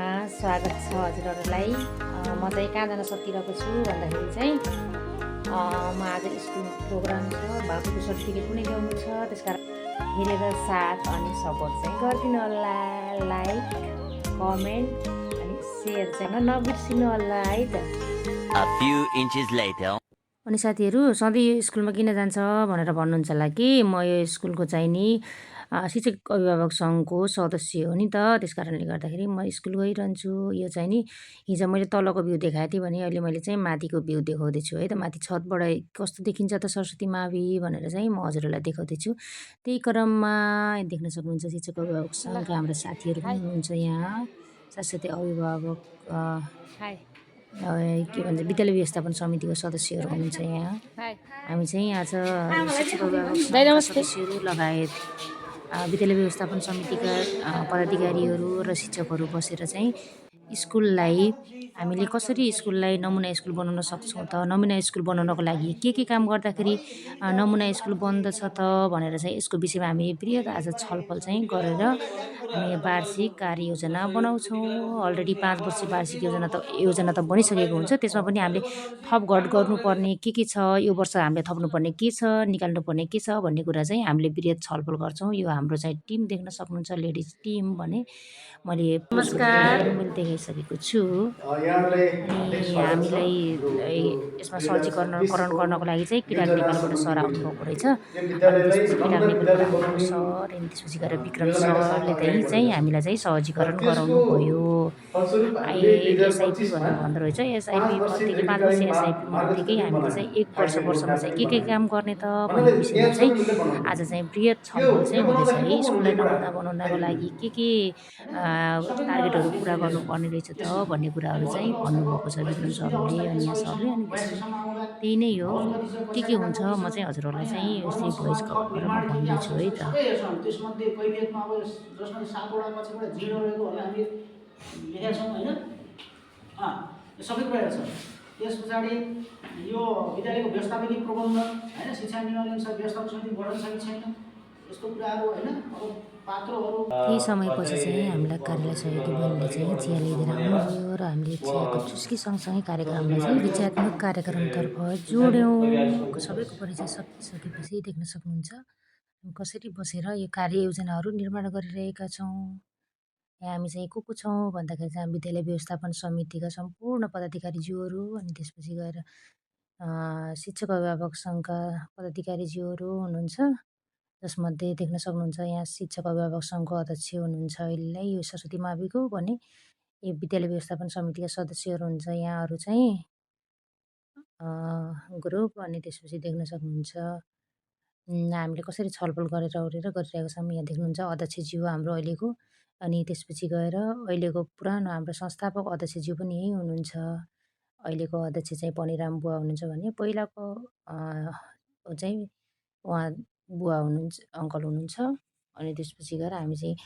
स्वागत छ हजुरहरूलाई। म चाहिँ कहाँ जान सकिरहेको छु भन्दाखेरि चाहिँ म आज स्कुल प्रोग्राम छ, बाबुको सर्टिफिकेट पनि ल्याउनु छ। त्यस कारण हेरेर साथ अनि सपोर्ट चाहिँ गरिदिनु होला। लाइक, कमेन्ट अनि सेयर चाहिँ नबिर्सिनु होला है त। अनि साथीहरू सधैँ स्कुलमा किन जान्छ भनेर भन्नुहुन्छ होला कि म यो स्कुलको चाहिँ नि शिक्षक अभिभावक सङ्घको सदस्य हो नि त। त्यस कारणले गर्दाखेरि म स्कुल गइरहन्छु। यो चाहिँ नि हिजो मैले तलको भ्यू देखाएको थिएँ भने अहिले मैले चाहिँ माथिको भ्यू देखाउँदैछु है त। माथि छतबाट कस्तो देखिन्छ त सरस्वती मावि भनेर चाहिँ म हजुरहरूलाई देखाउँदैछु। त्यही क्रममा देख्न सक्नुहुन्छ शिक्षक अभिभावक सङ्घका हाम्रा साथीहरू पनि हुनुहुन्छ यहाँ। साथसाथै अभिभावक के भन्छ विद्यालय व्यवस्थापन समितिको सदस्यहरू हुनुहुन्छ यहाँ। हामी चाहिँ आज शिक्षक अभिभावक सङ्घका सदस्यहरू लगायत विद्यालय व्यवस्थापन समितिका पदाधिकारीहरू र शिक्षकहरू बसेर चाहिँ स्कुललाई हामीले कसरी स्कुललाई नमुना स्कुल बनाउन सक्छौँ त, नमुना स्कुल बनाउनको लागि के काम गर्दाखेरि नमुना स्कुल बन्दछ त भनेर चाहिँ यसको विषयमा हामी बृहत आज छलफल चाहिँ गरेर हामी वार्षिक कार्ययोजना बनाउँछौँ। अलरेडी 5 वर्षीय वार्षिक योजना त बनिसकेको हुन्छ। त्यसमा पनि हामीले थप घट गर्नुपर्ने के छ, यो वर्ष हामीले थप्नुपर्ने के छ, निकाल्नुपर्ने के छ भन्ने कुरा चाहिँ हामीले बृहत छलफल गर्छौँ। यो हाम्रो चाहिँ टिम देख्न सक्नुहुन्छ, लेडिज टिम भने मैले मैले देखाइसकेको छु। अनि हामीलाई यसमा सहजीकरण गर्नको लागि चाहिँ किराक नेपालबाट सर आउनुभएको रहेछ। अनि त्यसपछि किराक नेपालबाट आउनुभएको सर अनि त्यसपछि गएर विक्रम सरले चाहिँ हामीलाई चाहिँ सहजीकरण गराउनु भयो। एसआइपी भनेर भन्दो रहेछ। एसआइपी मध्येकै 5 वर्ष एसआइपी मध्येकै हामीले चाहिँ 1 वर्षमा चाहिँ के काम गर्ने त भन्ने विषयमा चाहिँ आज चाहिँ बृहत छलफल चाहिँ हुँदैछ है। स्कुललाई नमुना बनाउनको लागि के टार्गेटहरू पुरा गर्नुपर्ने रहेछ त भन्ने कुराहरू चाहिँ भन्नुभएको छ विक्रम सरले अनि यहाँ सरले। अनि त्यसपछि त्यही नै हो, के हुन्छ म चाहिँ हजुरहरूलाई चाहिँ यस्तै भोइस कल गरेर म भन्दैछु है त। त्यसमध्ये कैफियतमा अब जसमा 7 वटा पछिबाट 0 रहेको होला हामी लेखेका छौँ हैन। यो सबै कुरा छ। त्यस पछाडि यो विद्यालयको व्यवस्थापकीय प्रबन्ध हैन, शिक्षा नियमानुसार व्यवस्थापन समिति गठन छ कि छैन, यस्तो कुराहरू हैन। अब पात्रहरू केही समयपछि चाहिँ हामीलाई कार्यालय सहयोगी बहिनीले चाहिँ चिया लिएर आउनुभयो र हामीले चियाको चुस्की सँगसँगै कार्यक्रमलाई चाहिँ विचारात्मक कार्यक्रमतर्फ जोड्यौँ। सबैको परिचय सकिसकेपछि देख्न सक्नुहुन्छ कसरी बसेर यो कार्ययोजनाहरू निर्माण गरिरहेका छौँ। यहाँ हामी चाहिँ को छौँ भन्दाखेरि चाहिँ विद्यालय व्यवस्थापन समितिका सम्पूर्ण पदाधिकारीज्यूहरू अनि त्यसपछि गएर शिक्षक अभिभावक सङ्घका पदाधिकारीज्यूहरू हुनुहुन्छ। जसमध्ये देख्न सक्नुहुन्छ यहाँ शिक्षक अभिभावक सङ्घको अध्यक्ष हुनुहुन्छ अहिलेलाई यो सरस्वती माविको भने यो विद्यालय व्यवस्थापन समितिका सदस्यहरू हुन्छ यहाँहरू चाहिँ ग्रुप। अनि त्यसपछि देख्न सक्नुहुन्छ हामीले कसरी छलफल गरिरहेको छौँ। यहाँ देख्नुहुन्छ अध्यक्षज्यू हाम्रो अहिलेको। अनि त्यसपछि गएर अहिलेको पुरानो हाम्रो संस्थापक अध्यक्षज्यू पनि यही हुनुहुन्छ। अहिलेको अध्यक्ष चाहिँ पनिराम बुवा हुनुहुन्छ भने पहिलाको चाहिँ उहाँ बुवा हुनुहुन्छ, अङ्कल हुनुहुन्छ। अनि त्यसपछि गएर हामी चाहिँ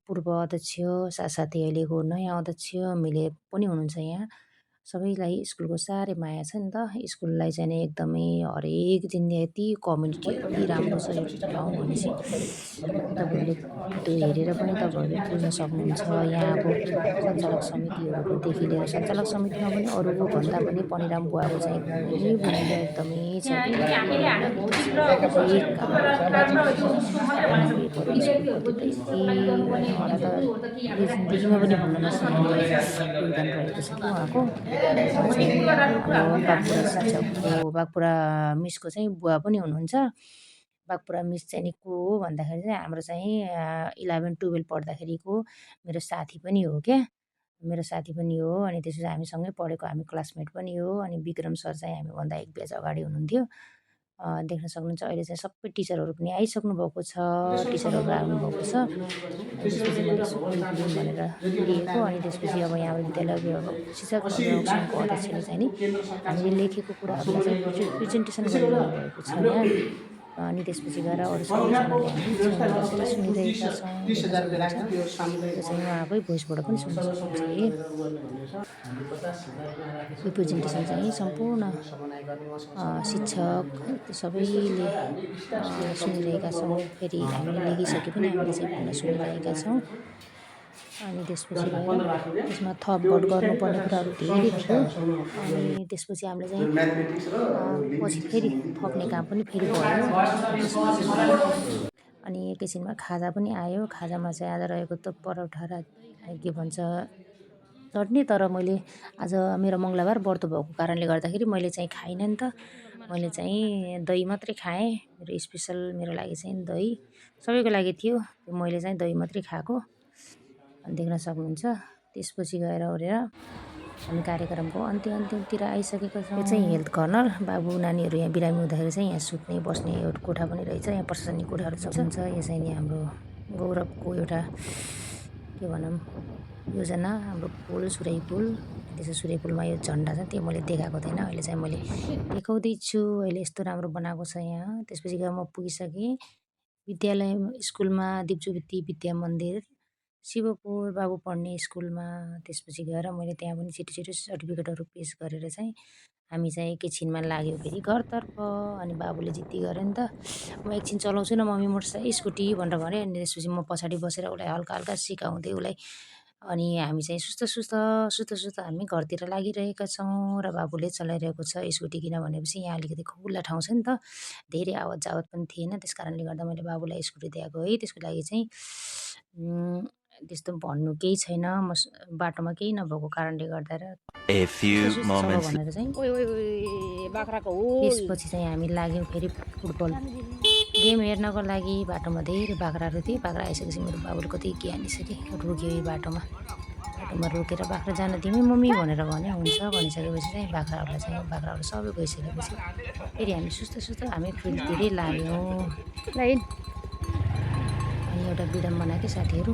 पूर्व अध्यक्ष साथसाथै अहिलेको नयाँ अध्यक्ष मिले पनि हुनुहुन्छ यहाँ। सबैलाई स्कुलको साह्रै माया छ नि त। स्कुललाई चाहिँ एकदमै हरेक दिन यति कम्युनिटी यति राम्रो छ यो ठाउँ भनेपछि तपाईँहरूले त्यो हेरेर पनि तपाईँहरूले बुझ्न सक्नुहुन्छ। यहाँ अब सञ्चालक समितिहरूदेखि लिएर सञ्चालक समितिमा पनि अरूको भन्दा पनि पनिराम बुवाको चाहिँ एकदमै भूमिका एकदमै छ कि जिन्दगीमा पनि भन्न नसक्ने योगदान रहेको छ कि उहाँको। बागपुरा मिसको चाहिँ बुवा पनि हुनुहुन्छ। बागपुरा मिस चाहिँ नि को हो भन्दाखेरि चाहिँ हाम्रो चाहिँ 11-12 पढ्दाखेरिको मेरो साथी पनि हो क्या, मेरो साथी पनि हो। अनि त्यसपछि हामीसँगै पढेको, हामी क्लासमेट पनि हो। अनि विक्रम सर चाहिँ हामीभन्दा 1 ब्याच अगाडि हुनुहुन्थ्यो। देख्न सक्नुहुन्छ अहिले चाहिँ सबै टिचरहरू पनि आइसक्नु भएको छ, टिचरहरू आउनुभएको छ। त्यसपछि मैले सुकुम भनेर लिएको। अनि त्यसपछि अब यहाँ विद्यालय शिक्षक अभिभावक सङ्घको अध्यक्षले चाहिँ नि हामीले लेखेको कुराहरूलाई चाहिँ प्रेजेन्टेसन गरिरहनु भएको छ यहाँ। अनि त्यसपछि गएर अरू सबैजनाले हामी बसेर सुनिरहेका छौँ। त्यो चाहिँ उहाँकै भोइसबाट पनि सुन्न सक्नुहुन्छ है। यो प्रेजेन्टेसन चाहिँ सम्पूर्ण शिक्षक सबैले सुनिरहेका छौँ। फेरि हामीले लेखिसके पनि हामीले चाहिँ पुनः सुनिरहेका छौँ। अनि त्यसपछि गएर त्यसमा थपबट गर्नुपर्ने कुराहरू धेरै थियो। अनि त्यसपछि हामीले चाहिँ पछि फेरि थप्ने काम पनि फेरि भयो। अनि एकैछिनमा खाजा पनि आयो। खाजामा चाहिँ आज रहेको त परौठा र के भन्छ चट्नी। तर मैले आज मेरो मङ्गलबार व्रत भएको कारणले गर्दाखेरि मैले चाहिँ खाइनँ नि त। मैले चाहिँ दही मात्रै खाएँ। मेरो स्पेसल मेरो लागि चाहिँ दही सबैको लागि थियो। मैले चाहिँ दही मात्रै खाएको देख्न सक्नुहुन्छ। त्यसपछि गएर ओरेर हामी कार्यक्रमको अन्त्यतिर आइसकेको छौँ। यो चाहिँ हेल्थ कर्नर। बाबु नानीहरू यहाँ बिरामी हुँदाखेरि चाहिँ यहाँ सुत्ने बस्ने एउटा कोठा पनि रहेछ। यहाँ प्रशासनिक कोठाहरू सक्नुहुन्छ। यो चाहिँ नि हाम्रो गौरवको एउटा के भनौँ योजना। हाम्रो पुल सुरै पुल त्यसो सुरै पुलमा यो झन्डा छ त्यो मैले देखाएको थिएन। अहिले चाहिँ मैले देखाउँदैछु। अहिले यस्तो राम्रो बनाएको छ यहाँ। त्यसपछि गएर म पुगिसकेँ विद्यालय स्कुलमा दिप्चुवित्ती विद्या मन्दिर शिवपुर बाबु पढ्ने स्कुलमा। त्यसपछि गएर मैले त्यहाँ पनि छिटो सर्टिफिकेटहरू पेस गरेर चाहिँ हामी चाहिँ एकैछिनमा लाग्यो फेरि घरतर्फ। अनि बाबुले जिद्दी गऱ्यो नि त, म एकछिन चलाउँछु न मम्मी मोटरसाइकल स्कुटी भनेर भन्यो। अनि त्यसपछि म पछाडि बसेर उसलाई हल्का हल्का सिकाउँदै उसलाई। अनि हामी चाहिँ सुस्त हामी घरतिर लागिरहेका छौँ र बाबुले चलाइरहेको छ स्कुटी। किन भनेपछि यहाँ अलिकति खुल्ला ठाउँ छ नि त, धेरै आवत जावत पनि थिएन। त्यस कारणले गर्दा मैले बाबुलाई स्कुटी दिएको है। त्यसको लागि चाहिँ त्यस्तो भन्नु केही छैन। म बाटोमा केही नभएको कारणले गर्दा र भनेर चाहिँ त्यसपछि चाहिँ हामी लाग्यौँ फेरि फुटबल गेम हेर्नको लागि। बाटोमा धेरै बाख्राहरू थिए। बाख्रा आइसकेपछि मेरो बाबुले कति ज्ञानिसके रोक्यो यही बाटोमा रोकेर बाख्रा जान दिउँ मम्मी भनेर भन्यो। हुन्छ भनिसकेपछि चाहिँ बाख्राहरू सबै गइसकेपछि फेरि हामी सुस्त हामी फिल्डतिरै लाग्यौँ। अनि एउटा विडम्बना के साथीहरू,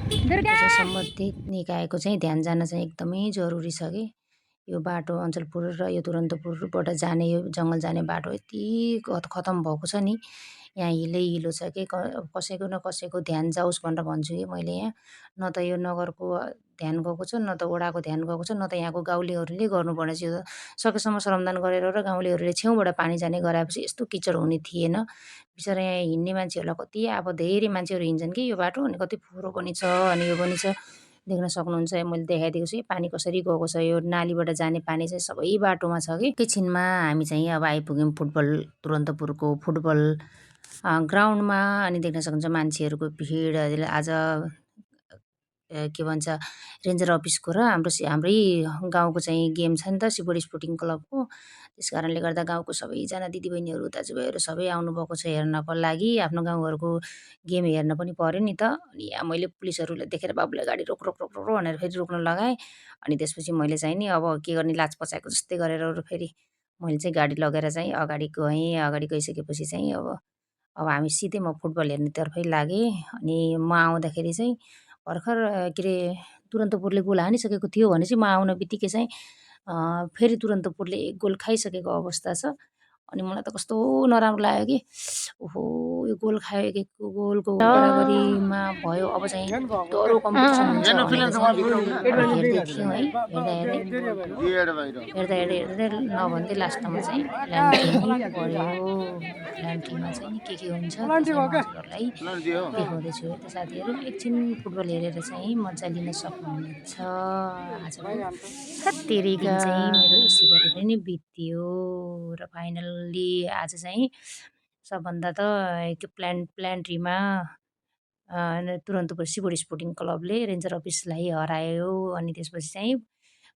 सम्बन्धित निकायको चाहिँ ध्यान जान चाहिँ एकदमै जरुरी छ कि यो बाटो अञ्चलपुर र यो तुरन्तपुरबाट जाने यो जङ्गल जाने बाटो यति खतम भएको छ नि। यहाँ हिलो छ कि कसैको न कसैको ध्यान जाओस् भनेर भन्छु कि मैले। यहाँ न त यो नगरको ध्यान गएको छ, न त वडाको ध्यान गएको छ, न त यहाँको गाउँलेहरूले गर्नुपर्ने छ। यो सकेसम्म श्रमदान गरेर र गाउँलेहरूले छेउबाट पानी जाने गराएपछि यस्तो किचड हुने थिएन। बिचरा यहाँ हिँड्ने मान्छेहरूलाई कति अब धेरै मान्छेहरू हिँड्छन् कि यो बाटो। अनि कति फोहोरो पनि छ अनि यो पनि छ देख्न सक्नुहुन्छ। मैले देखाइदिएको छु पानी कसरी गएको छ। यो नालीबाट जाने पानी चाहिँ सबै बाटोमा छ कि। एकैछिनमा हामी चाहिँ अब आइपुग्यौँ तुरन्तपुरको फुटबल ग्राउन्डमा। अनि देख्न सक्नुहुन्छ मान्छेहरूको भिड। आज के भन्छ रेन्जर अफिसको र हाम्रै गाउँको चाहिँ गेम छ नि त शिवपुर स्पोर्टिङ क्लबको। त्यस कारणले गर्दा गाउँको सबैजना दिदीबहिनीहरू दाजुभाइहरू सबै आउनुभएको छ हेर्नको लागि। आफ्नो गाउँघरको गेम हेर्न पनि पर्यो नि त। अनि यहाँ मैले पुलिसहरूलाई देखेर बाबुलाई गाडी रोक भनेर फेरि रोक्न लगाएँ। अनि त्यसपछि मैले चाहिँ नि अब के गर्ने लाज पचाएको जस्तै गरेर फेरि मैले चाहिँ गाडी लगेर चाहिँ अगाडि गएँ। अगाडि गइसकेपछि चाहिँ अब हामी सिधै म फुटबल हेर्नेतर्फै लागेँ। अनि म आउँदाखेरि चाहिँ भर्खर के अरे तुरन्तपुरले गोल हानिसकेको थियो भने चाहिँ म आउन बित्तिकै चाहिँ फेरि तुरन्तपुरले एक गोल खाइसकेको अवस्था छ। अनि मलाई त कस्तो नराम्रो लाग्यो कि ओहो यो गोल खायो कि गोलको बराबरीमा भयो। अब चाहिँ डह्रो कम्पिटिसन हुन्छ हेर्दै थियौँ है। हेर्दै नभन्दै लास्टमा चाहिँ ल्यान्ड्रीमै पऱ्यो। ल्यान्ड्रीमा चाहिँ नि के हुन्छ हजुरहरूलाई देखाउँदैछु है त साथीहरू। एकछिन फुटबल हेरेर चाहिँ मजा लिन सक्नुहुनेछ। आजको तेरिका चाहिँ मेरो यसै गरेर नै बित्यो र फाइनल्ली आज चाहिँ सबभन्दा त त्यो प्लान्ट्रीमा तुरन्तपुर शिवपुर स्पोर्टिङ क्लबले रेन्जर अफिसलाई हरायो। अनि त्यसपछि चाहिँ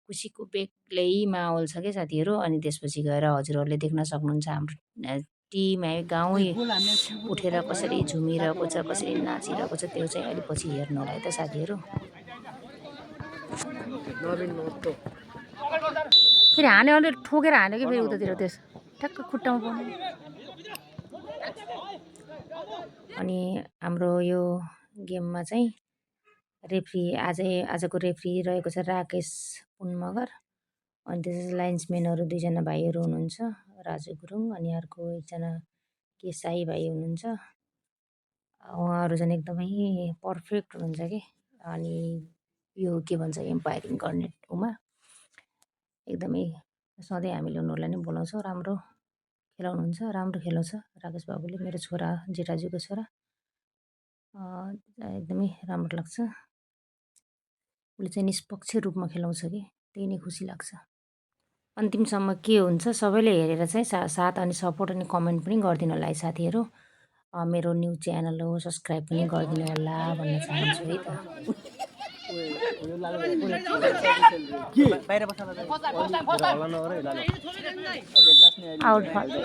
खुसीको बेग्लै माहौल छ क्या साथीहरू। अनि त्यसपछि गएर हजुरहरूले देख्न सक्नुहुन्छ हाम्रो टिम गाउँ उठेर कसरी झुमिरहेको छ, कसरी नाचिरहेको छ, त्यो चाहिँ अलि पछि हेर्नु होला है त साथीहरू। फेरि हान्यो भने ठोकेर हान्यो कि फेरि उतातिर त्यस ठ्याक्क खुट्टामा पर्ने। अनि हाम्रो यो गेममा चाहिँ रेफ्री आजको रेफ्री रहेको छ राकेश पुन मगर। अनि त्यसपछि लाइन्सम्यानहरू दुईजना भाइहरू हुनुहुन्छ, राजु गुरुङ अनि अर्को एकजना के साई भाइ हुनुहुन्छ। उहाँहरू चाहिँ एकदमै पर्फेक्ट हुनुहुन्छ कि। अनि यो के भन्छ एम्पायरिङ गर्ने उमा एकदमै सधैँ हामीले उनीहरूलाई नै बोलाउँछौँ। राम्रो खेलाउनुहुन्छ, राम्रो खेलाउँछ राकेश बाबुले। मेरो छोरा जेठाजुको छोरा एकदमै राम्रो लाग्छ। उसले चाहिँ निष्पक्ष रूपमा खेलाउँछ कि त्यही नै खुसी लाग्छ। अन्तिमसम्म के हुन्छ सबैले हेरेर चाहिँ साथ अनि सपोर्ट अनि कमेन्ट पनि गरिदिनु होला है साथीहरू। मेरो न्यू च्यानल हो, सब्सक्राइब पनि गरिदिनु होला भन्न चाहन्छु है त। आउट फाल्टो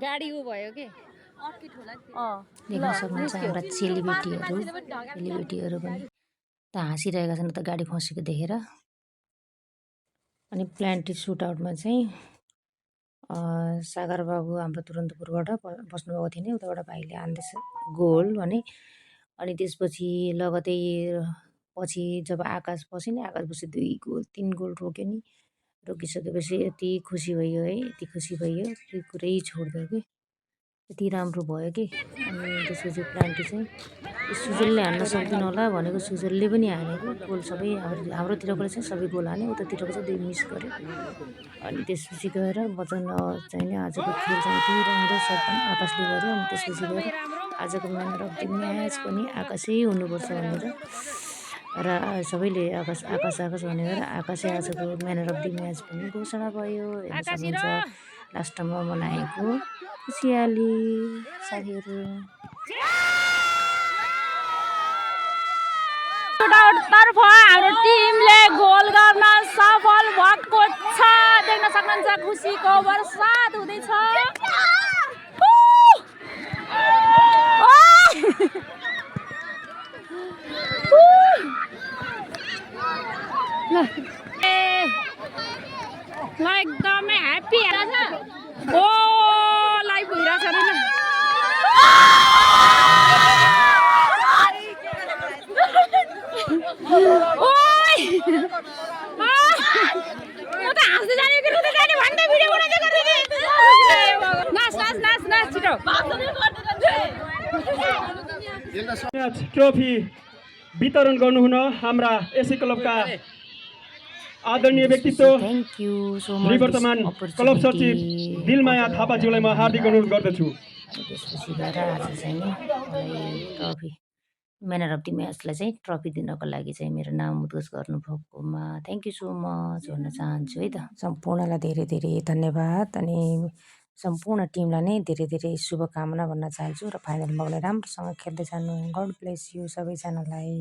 गाडी उ भयो के देख्न सक्नुहुन्छ हाम्रा चेलीबेटीहरू पनि त हाँसिरहेका छन् त गाडी फसेको देखेर। अनि प्लान्टेड सुट आउटमा चाहिँ सागर बाबु हाम्रो तुरन्तपुरबाट बस्नुभएको थियो नि, उताबाट भाइले आन्दैछ गोल भने। अनि त्यसपछि लगतै पछि जब आकाश पस्यो नि, आकाशपछि 2 गोल 3 गोल रोक्यो नि। रोकिसकेपछि यति खुसी भइयो है, यति खुसी भइयो त्यो कुरै छोडिदियो कि यति राम्रो भयो कि। अनि त्यसपछि प्लान्टी चाहिँ सुजलले हान्न सक्दैन होला भनेको सुजलले पनि हानेको गोल सबै। हाम्रोतिरको चाहिँ सबै गोल हाने, उतातिरको चाहिँ 2 मिस गर्यो। अनि त्यसपछि गएर वचन चाहिँ नि आजको खेल चाहिँ यति राम्रो सरपञ्च आकाशले गर्यो। अनि त्यसपछि गएर आजको म्यान अफ द म्याच पनि आकाशै हुनुपर्छ भनेर र सबैले आकाश भनेर आकाशै आजको म्यान अफ द म्याच पनि घोषणा भयो। हेर्न सक्नुहुन्छ लास्टमा मनाएको खुसियाली साथीहरू। तर्फ हाम्रो टिमले गोल गर्न सफल भएको छ। देख्न सक्नुहुन्छ खुसीको बर्सात हुँदैछ। ल एकदमै ह्याप्पी छ। ओ लाइभ भइरहेछ अरे ल। ट्रफी वितरण गर्नुहुन हाम्रा एसए क्लबका आदरणीय व्यक्तित्व निवर्तमान क्लब सचिव दिलमाया थापाज्यूलाई म हार्दिक अनुरोध गर्दछु। त्यसपछि गएर आज चाहिँ नि ट्रफी म्यान अफ द म्याचलाई चाहिँ ट्रफी दिनको लागि चाहिँ मेरो नाम उद्घोष गर्नुभएकोमा थ्याङ्क यू सो मच भन्न चाहन्छु है त। सम्पूर्णलाई धेरै धेरै धन्यवाद अनि सम्पूर्ण टिमलाई नै धेरै धेरै शुभकामना भन्न चाहन्छु र फाइनलमा पनि राम्रोसँग खेल्दै जानु। गड ब्लेस यु सबैजनालाई।